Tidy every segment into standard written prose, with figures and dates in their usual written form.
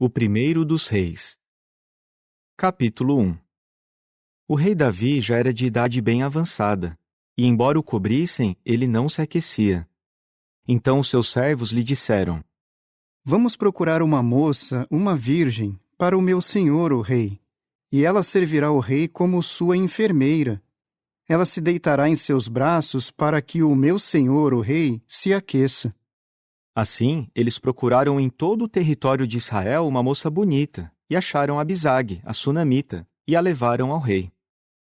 O primeiro dos reis. Capítulo 1. O rei Davi já era de idade bem avançada, e embora o cobrissem, ele não se aquecia. Então os seus servos lhe disseram: Vamos procurar uma moça, uma virgem, para o meu senhor, o rei, e ela servirá o rei como sua enfermeira. Ela se deitará em seus braços para que o meu senhor, o rei, se aqueça. Assim, eles procuraram em todo o território de Israel uma moça bonita, e acharam Abisag, a sunamita, e a levaram ao rei.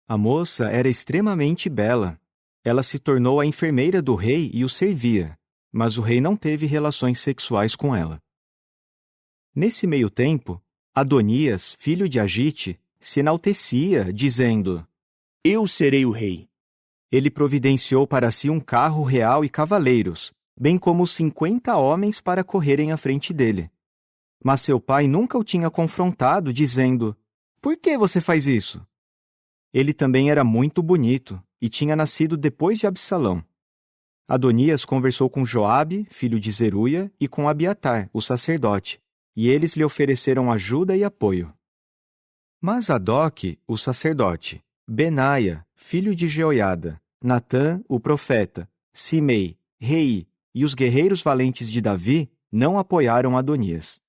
A moça era extremamente bela. Ela se tornou a enfermeira do rei e o servia, mas o rei não teve relações sexuais com ela. Nesse meio tempo, Adonias, filho de Agite, se enaltecia, dizendo: Eu serei o rei. Ele providenciou para si um carro real e cavaleiros, bem como 50 homens para correrem à frente dele. Mas seu pai nunca o tinha confrontado, dizendo: Por que você faz isso? Ele também era muito bonito e tinha nascido depois de Absalão. Adonias conversou com Joabe, filho de Zeruia, e com Abiatar, o sacerdote, e eles lhe ofereceram ajuda e apoio. Mas Adoque, o sacerdote, Benaia, filho de Jeoiada, Natã, o profeta, Simei, Rei e os guerreiros valentes de Davi não apoiaram Adonias.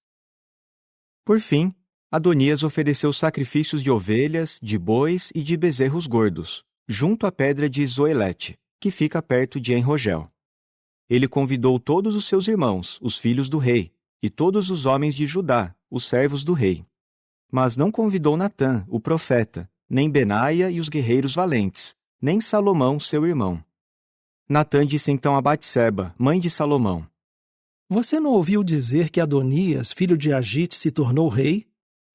Por fim, Adonias ofereceu sacrifícios de ovelhas, de bois e de bezerros gordos, junto à pedra de Zoelete, que fica perto de En-Rogel. Ele convidou todos os seus irmãos, os filhos do rei, e todos os homens de Judá, os servos do rei. Mas não convidou Natã, o profeta, nem Benaia e os guerreiros valentes, nem Salomão, seu irmão. Natã disse então a Batseba, mãe de Salomão: Você não ouviu dizer que Adonias, filho de Agite, se tornou rei?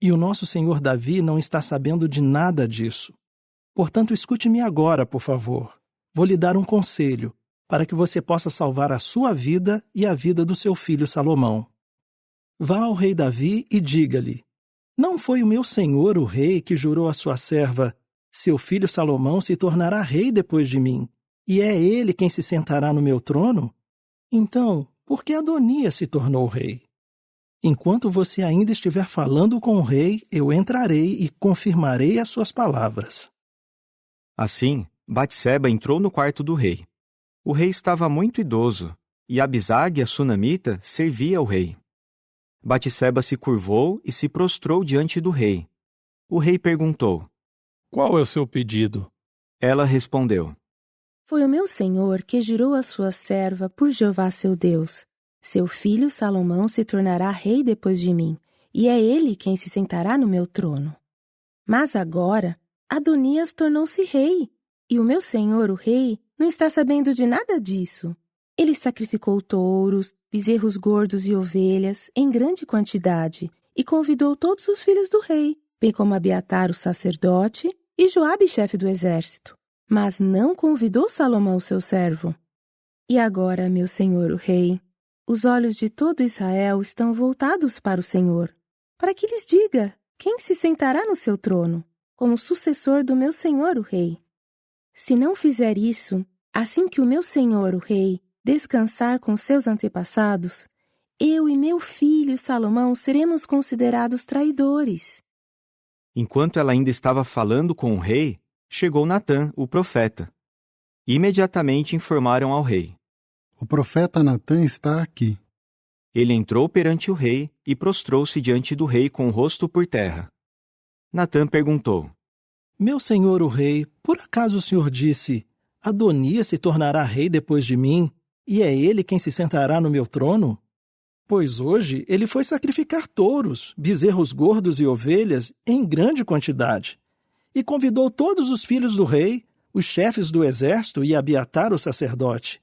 E o nosso senhor Davi não está sabendo de nada disso. Portanto, escute-me agora, por favor. Vou lhe dar um conselho, para que você possa salvar a sua vida e a vida do seu filho Salomão. Vá ao rei Davi e diga-lhe: Não foi o meu senhor, o rei, que jurou à sua serva: Seu filho Salomão se tornará rei depois de mim, e é ele quem se sentará no meu trono? Então, por que Adonias se tornou rei? Enquanto você ainda estiver falando com o rei, eu entrarei e confirmarei as suas palavras. Assim, Batseba entrou no quarto do rei. O rei estava muito idoso, e Abisag, a sunamita, servia ao rei. Batseba se curvou e se prostrou diante do rei. O rei perguntou: Qual é o seu pedido? Ela respondeu: Foi o meu senhor que jurou à sua serva por Jeová seu Deus: Seu filho Salomão se tornará rei depois de mim, e é ele quem se sentará no meu trono. Mas agora, Adonias tornou-se rei, e o meu senhor, o rei, não está sabendo de nada disso. Ele sacrificou touros, bezerros gordos e ovelhas, em grande quantidade, e convidou todos os filhos do rei, bem como Abiatar, o sacerdote, e Joabe, chefe do exército. Mas não convidou Salomão, seu servo. E agora, meu senhor, o rei, os olhos de todo Israel estão voltados para o Senhor, para que lhes diga quem se sentará no seu trono, como sucessor do meu senhor, o rei. Se não fizer isso, assim que o meu senhor, o rei, descansar com seus antepassados, eu e meu filho Salomão seremos considerados traidores. Enquanto ela ainda estava falando com o rei, chegou Natã, o profeta. Imediatamente informaram ao rei: O profeta Natã está aqui. Ele entrou perante o rei e prostrou-se diante do rei com o rosto por terra. Natã perguntou: Meu senhor, o rei, por acaso o senhor disse: Adonias se tornará rei depois de mim, e é ele quem se sentará no meu trono? Pois hoje ele foi sacrificar touros, bezerros gordos e ovelhas em grande quantidade, e convidou todos os filhos do rei, os chefes do exército e Abiatar, o sacerdote.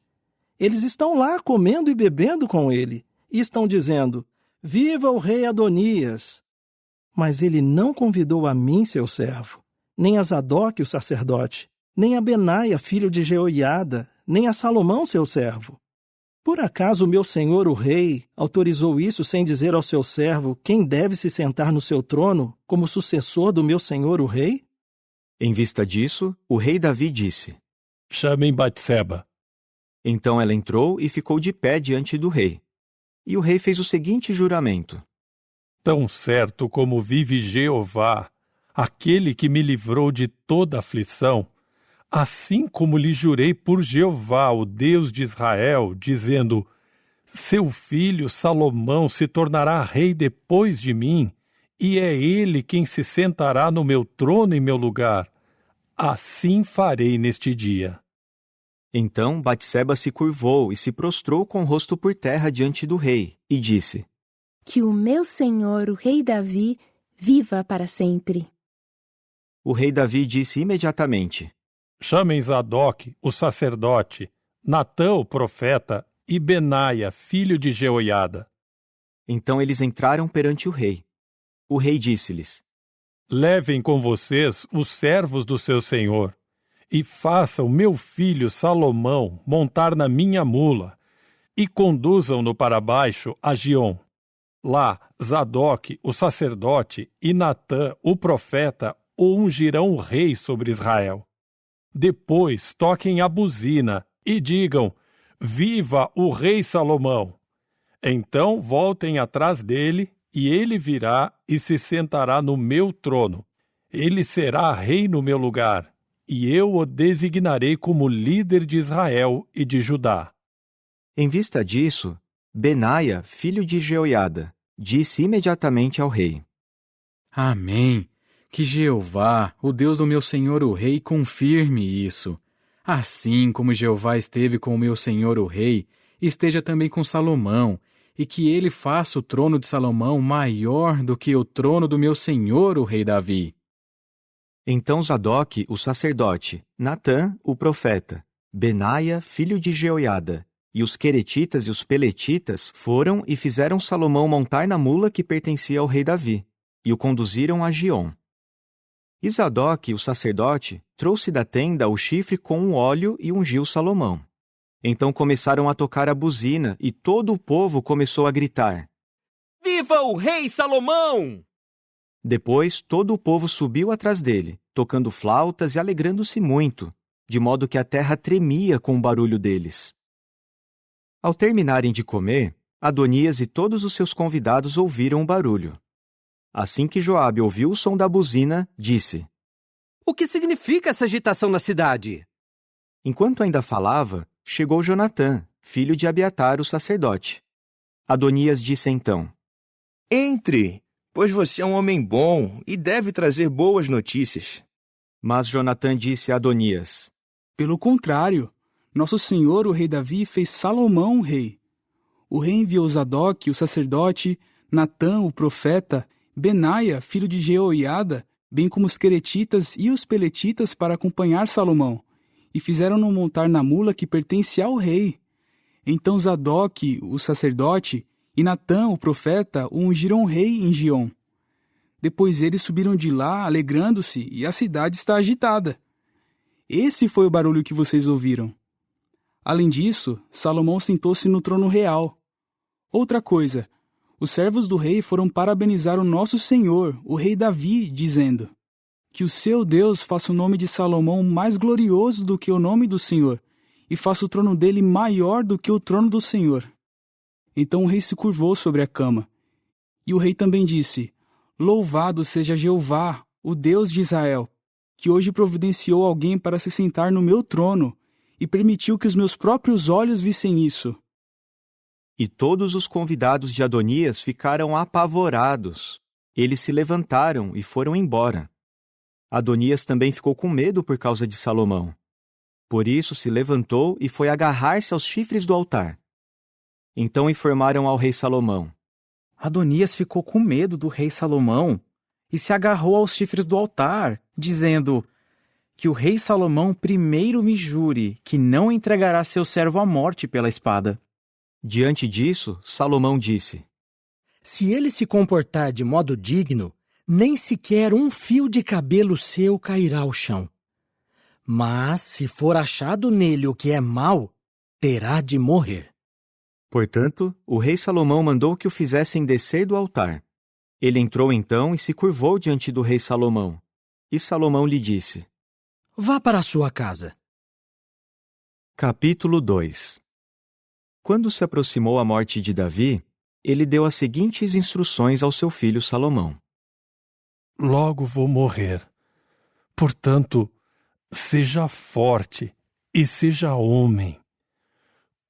Eles estão lá comendo e bebendo com ele, e estão dizendo: Viva o rei Adonias! Mas ele não convidou a mim, seu servo, nem a Zadoque, o sacerdote, nem a Benaia, filho de Jeoiada, nem a Salomão, seu servo. Por acaso o meu senhor, o rei, autorizou isso sem dizer ao seu servo quem deve se sentar no seu trono como sucessor do meu senhor, o rei? Em vista disso, o rei Davi disse: Chamem Batseba. Então ela entrou e ficou de pé diante do rei. E o rei fez o seguinte juramento: Tão certo como vive Jeová, aquele que me livrou de toda aflição, assim como lhe jurei por Jeová, o Deus de Israel, dizendo: seu filho Salomão se tornará rei depois de mim, e é ele quem se sentará no meu trono em meu lugar. Assim farei neste dia. Então Batseba se curvou e se prostrou com o rosto por terra diante do rei, e disse: Que o meu senhor, o rei Davi, viva para sempre. O rei Davi disse imediatamente: Chamem Zadok, o sacerdote, Natã, o profeta, e Benaia, filho de Jeoiada. Então eles entraram perante o rei. O rei disse-lhes: Levem com vocês os servos do seu senhor, e façam meu filho Salomão montar na minha mula, e conduzam-no para baixo a Giom. Lá, Zadok, o sacerdote, e Natã, o profeta, o ungirão rei sobre Israel. Depois toquem a buzina e digam: Viva o rei Salomão! Então voltem atrás dele, e ele virá e se sentará no meu trono. Ele será rei no meu lugar, e eu o designarei como líder de Israel e de Judá. Em vista disso, Benaia, filho de Jeoiada, disse imediatamente ao rei: Amém. Que Jeová, o Deus do meu senhor o rei, confirme isso. Assim como Jeová esteve com o meu senhor o rei, esteja também com Salomão, e que ele faça o trono de Salomão maior do que o trono do meu senhor o rei Davi. Então Zadok, o sacerdote, Natã, o profeta, Benaia, filho de Jeoiada, e os queretitas e os peletitas foram e fizeram Salomão montar na mula que pertencia ao rei Davi, e o conduziram a Giom. E Zadok, o sacerdote, trouxe da tenda o chifre com um óleo e ungiu Salomão. Então começaram a tocar a buzina, e todo o povo começou a gritar: Viva o rei Salomão! Depois todo o povo subiu atrás dele, tocando flautas e alegrando-se muito, de modo que a terra tremia com o barulho deles. Ao terminarem de comer, Adonias e todos os seus convidados ouviram o barulho. Assim que Joabe ouviu o som da buzina, disse: O que significa essa agitação na cidade? Enquanto ainda falava, chegou Jonatã, filho de Abiatar, o sacerdote. Adonias disse então: Entre, pois você é um homem bom e deve trazer boas notícias. Mas Jonatã disse a Adonias: Pelo contrário, nosso senhor o rei Davi fez Salomão rei. O rei enviou Zadok, o sacerdote, Natã, o profeta, Benaia, filho de Jeoiada, bem como os queretitas e os peletitas para acompanhar Salomão, e fizeram-no montar na mula que pertence ao rei. Então Zadok, o sacerdote, e Natã, o profeta, o ungiram rei em Giom. Depois eles subiram de lá, alegrando-se, e a cidade está agitada. Esse foi o barulho que vocês ouviram. Além disso, Salomão sentou-se no trono real. Outra coisa, os servos do rei foram parabenizar o nosso senhor, o rei Davi, dizendo: Que o seu Deus faça o nome de Salomão mais glorioso do que o nome do Senhor, e faça o trono dele maior do que o trono do Senhor. Então o rei se curvou sobre a cama. E o rei também disse: Louvado seja Jeová, o Deus de Israel, que hoje providenciou alguém para se sentar no meu trono, e permitiu que os meus próprios olhos vissem isso. E todos os convidados de Adonias ficaram apavorados. Eles se levantaram e foram embora. Adonias também ficou com medo por causa de Salomão. Por isso se levantou e foi agarrar-se aos chifres do altar. Então informaram ao rei Salomão: Adonias ficou com medo do rei Salomão e se agarrou aos chifres do altar, dizendo: Que o rei Salomão primeiro me jure que não entregará seu servo à morte pela espada. Diante disso, Salomão disse: Se ele se comportar de modo digno, nem sequer um fio de cabelo seu cairá ao chão. Mas, se for achado nele o que é mau, terá de morrer. Portanto, o rei Salomão mandou que o fizessem descer do altar. Ele entrou então e se curvou diante do rei Salomão. E Salomão lhe disse: Vá para a sua casa. Capítulo 2. Quando se aproximou a morte de Davi, ele deu as seguintes instruções ao seu filho Salomão. Logo vou morrer. Portanto, seja forte e seja homem.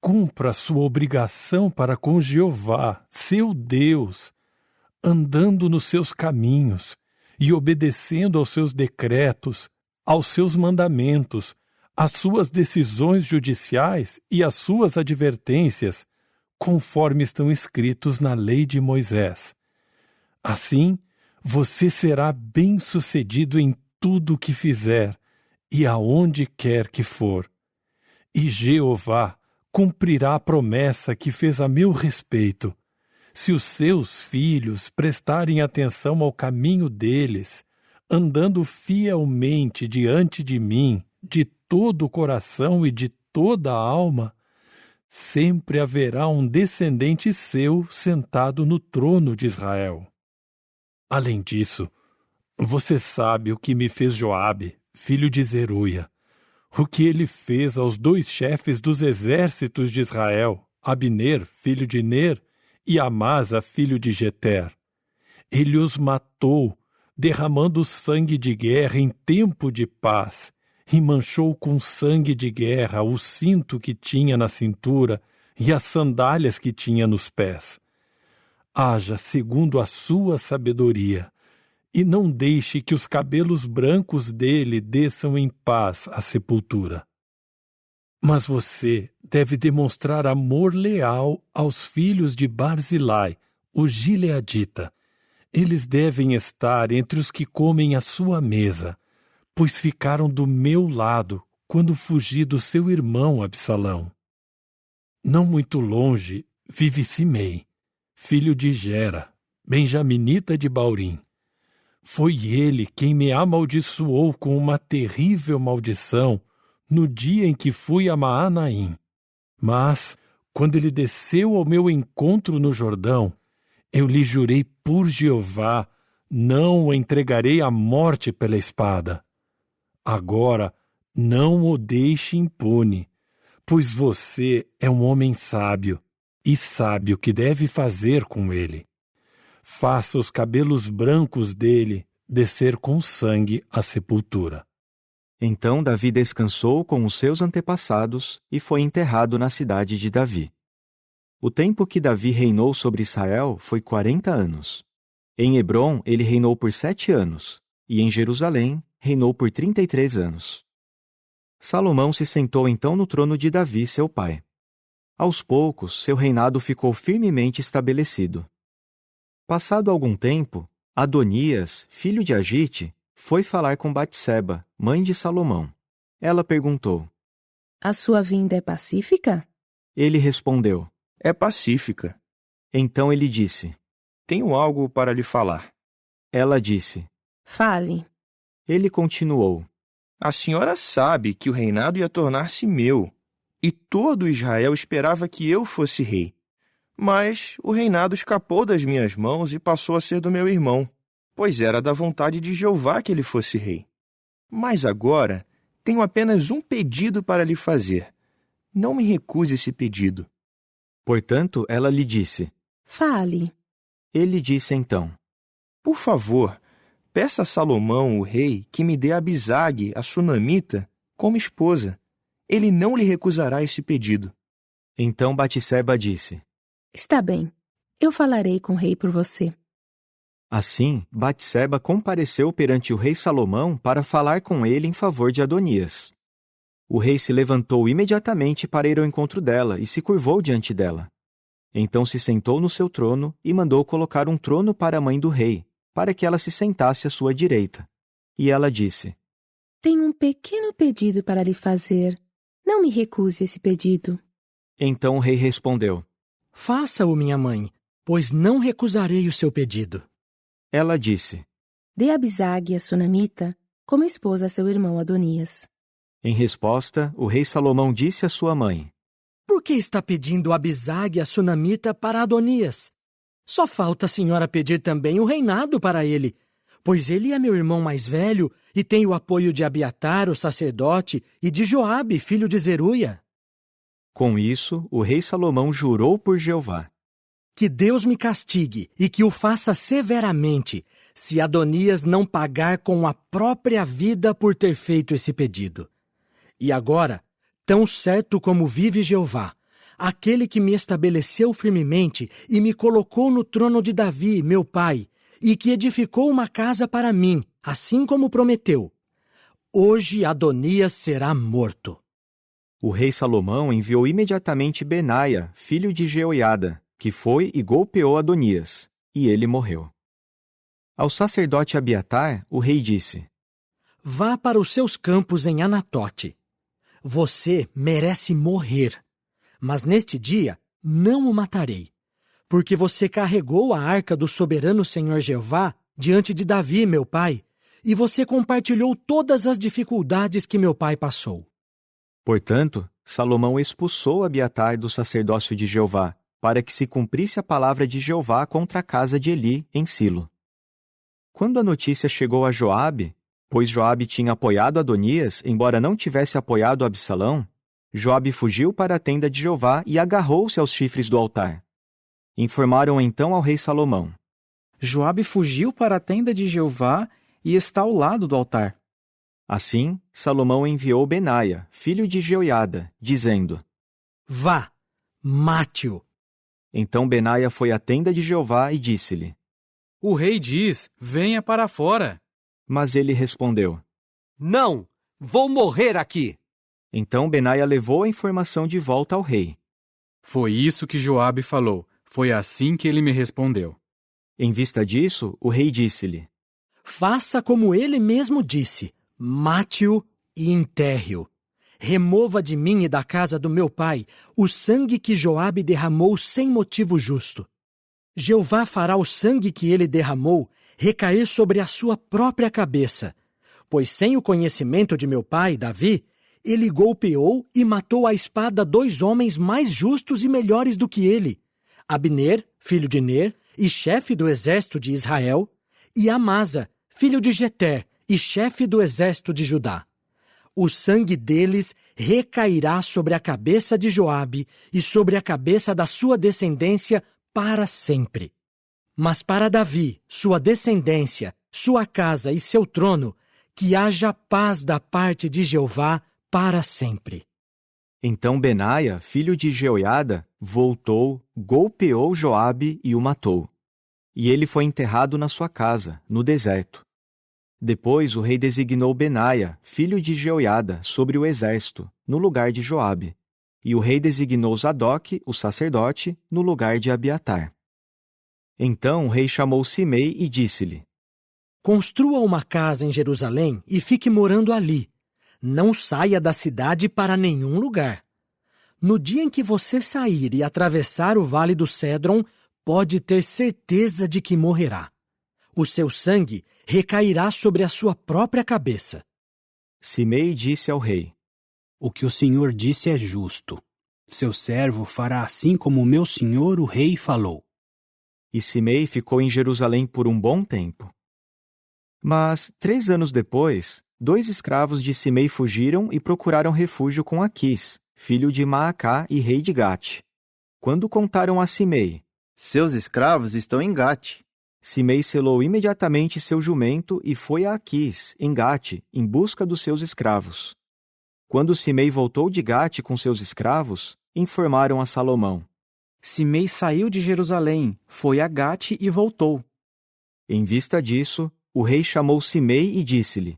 Cumpra a sua obrigação para com Jeová, seu Deus, andando nos seus caminhos e obedecendo aos seus decretos, aos seus mandamentos, às suas decisões judiciais e às suas advertências, conforme estão escritos na lei de Moisés. Assim, você será bem-sucedido em tudo o que fizer e aonde quer que for. E Jeová cumprirá a promessa que fez a meu respeito. Se os seus filhos prestarem atenção ao caminho deles, andando fielmente diante de mim, de todo o coração e de toda a alma, sempre haverá um descendente seu sentado no trono de Israel. Além disso, você sabe o que me fez Joabe, filho de Zeruia, o que ele fez aos 2 chefes dos exércitos de Israel, Abner, filho de Ner, e Amasa, filho de Jeter. Ele os matou, derramando sangue de guerra em tempo de paz, e manchou com sangue de guerra o cinto que tinha na cintura e as sandálias que tinha nos pés. Haja segundo a sua sabedoria, e não deixe que os cabelos brancos dele desçam em paz à sepultura. Mas você deve demonstrar amor leal aos filhos de Barzilai, o gileadita. Eles devem estar entre os que comem à sua mesa, pois ficaram do meu lado quando fugi do seu irmão Absalão. Não muito longe vive Simei, filho de Gera, benjaminita de Baurim. Foi ele quem me amaldiçoou com uma terrível maldição no dia em que fui a Maanaim. Mas, quando ele desceu ao meu encontro no Jordão, eu lhe jurei por Jeová, não o entregarei à morte pela espada. Agora, não o deixe impune, pois você é um homem sábio e sabe o que deve fazer com ele. Faça os cabelos brancos dele descer com sangue à sepultura. Então Davi descansou com os seus antepassados e foi enterrado na cidade de Davi. O tempo que Davi reinou sobre Israel foi 40 anos. Em Hebrom ele reinou por 7 anos, e em Jerusalém reinou por 33 anos. Salomão se sentou então no trono de Davi, seu pai. Aos poucos, seu reinado ficou firmemente estabelecido. Passado algum tempo, Adonias, filho de Agite, foi falar com Batseba, mãe de Salomão. Ela perguntou: A sua vinda é pacífica? Ele respondeu: É pacífica. Então ele disse: Tenho algo para lhe falar. Ela disse: Fale. Ele continuou: A senhora sabe que o reinado ia tornar-se meu, e todo Israel esperava que eu fosse rei. Mas o reinado escapou das minhas mãos e passou a ser do meu irmão, pois era da vontade de Jeová que ele fosse rei. Mas agora tenho apenas um pedido para lhe fazer. Não me recuse esse pedido. Portanto, ela lhe disse: Fale. Ele disse então: Por favor, peça a Salomão, o rei, que me dê Abisague, a sunamita, como esposa. Ele não lhe recusará esse pedido. Então Batseba disse: Está bem, eu falarei com o rei por você. Assim, Batseba compareceu perante o rei Salomão para falar com ele em favor de Adonias. O rei se levantou imediatamente para ir ao encontro dela e se curvou diante dela. Então se sentou no seu trono e mandou colocar um trono para a mãe do rei, para que ela se sentasse à sua direita. E ela disse: Tenho um pequeno pedido para lhe fazer. Não me recuse esse pedido. Então o rei respondeu: Faça-o, minha mãe, pois não recusarei o seu pedido. Ela disse: Dê Abisague, a sunamita, como esposa a seu irmão Adonias. Em resposta, o rei Salomão disse à sua mãe: Por que está pedindo Abisague, a sunamita, para Adonias? Só falta a senhora pedir também o reinado para ele, pois ele é meu irmão mais velho e tem o apoio de Abiatar, o sacerdote, e de Joabe, filho de Zeruia. Com isso, o rei Salomão jurou por Jeová: Que Deus me castigue e que o faça severamente, se Adonias não pagar com a própria vida por ter feito esse pedido. E agora, tão certo como vive Jeová, aquele que me estabeleceu firmemente e me colocou no trono de Davi, meu pai, e que edificou uma casa para mim, assim como prometeu, hoje Adonias será morto. O rei Salomão enviou imediatamente Benaia, filho de Jeoiada, que foi e golpeou Adonias, e ele morreu. Ao sacerdote Abiatar, o rei disse: Vá para os seus campos em Anatote. Você merece morrer, mas neste dia não o matarei, porque você carregou a arca do soberano Senhor Jeová diante de Davi, meu pai, e você compartilhou todas as dificuldades que meu pai passou. Portanto, Salomão expulsou Abiatar do sacerdócio de Jeová, para que se cumprisse a palavra de Jeová contra a casa de Eli, em Silo. Quando a notícia chegou a Joabe, pois Joabe tinha apoiado Adonias, embora não tivesse apoiado Absalão, Joabe fugiu para a tenda de Jeová e agarrou-se aos chifres do altar. Informaram então ao rei Salomão: Joabe fugiu para a tenda de Jeová e está ao lado do altar. Assim, Salomão enviou Benaia, filho de Jeoiada, dizendo: Vá, mate-o. Então Benaia foi à tenda de Jeová e disse-lhe: O rei diz, venha para fora. Mas ele respondeu: Não, vou morrer aqui. Então Benaia levou a informação de volta ao rei. Foi isso que Joabe falou. Foi assim que ele me respondeu. Em vista disso, o rei disse-lhe: Faça como ele mesmo disse, mate-o e enterre-o. Remova de mim e da casa do meu pai o sangue que Joabe derramou sem motivo justo. Jeová fará o sangue que ele derramou recair sobre a sua própria cabeça, pois sem o conhecimento de meu pai, Davi, ele golpeou e matou à espada 2 homens mais justos e melhores do que ele, Abner, filho de Ner, e chefe do exército de Israel, e Amasa, filho de Jeter, e chefe do exército de Judá. O sangue deles recairá sobre a cabeça de Joabe e sobre a cabeça da sua descendência para sempre. Mas para Davi, sua descendência, sua casa e seu trono, que haja paz da parte de Jeová para sempre. Então Benaia, filho de Jeoiada, voltou, golpeou Joabe e o matou. E ele foi enterrado na sua casa, no deserto. Depois o rei designou Benaia, filho de Jeoiada, sobre o exército, no lugar de Joabe. E o rei designou Zadoque, o sacerdote, no lugar de Abiatar. Então o rei chamou Simei e disse-lhe: Construa uma casa em Jerusalém e fique morando ali. Não saia da cidade para nenhum lugar. No dia em que você sair e atravessar o vale do Cédron, pode ter certeza de que morrerá. O seu sangue recairá sobre a sua própria cabeça. Simei disse ao rei: O que o senhor disse é justo. Seu servo fará assim como o meu senhor, o rei, falou. E Simei ficou em Jerusalém por um bom tempo. Mas, 3 anos depois, 2 escravos de Simei fugiram e procuraram refúgio com Aquis, filho de Maacá e rei de Gate. Quando contaram a Simei: Seus escravos estão em Gate. Simei selou imediatamente seu jumento e foi a Aquis, em Gate, em busca dos seus escravos. Quando Simei voltou de Gate com seus escravos, informaram a Salomão: Simei saiu de Jerusalém, foi a Gate e voltou. Em vista disso, o rei chamou Simei e disse-lhe: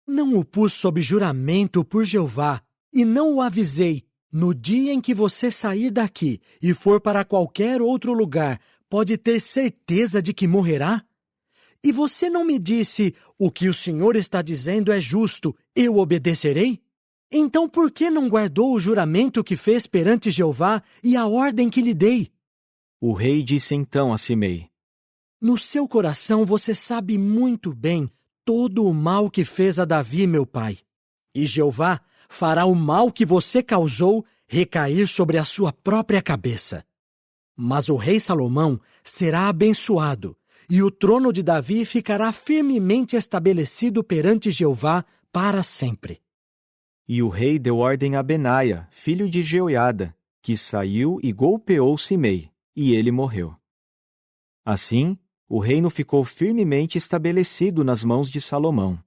Não o pus sob juramento por Jeová, e não o avisei. No dia em que você sair daqui e for para qualquer outro lugar, pode ter certeza de que morrerá? E você não me disse: o que o Senhor está dizendo é justo, eu obedecerei? Então por que não guardou o juramento que fez perante Jeová e a ordem que lhe dei? O rei disse então a Simei: No seu coração você sabe muito bem todo o mal que fez a Davi, meu pai. E Jeová fará o mal que você causou recair sobre a sua própria cabeça. Mas o rei Salomão será abençoado, e o trono de Davi ficará firmemente estabelecido perante Jeová para sempre. E o rei deu ordem a Benaia, filho de Jeoiada, que saiu e golpeou Simei, e ele morreu. Assim, o reino ficou firmemente estabelecido nas mãos de Salomão.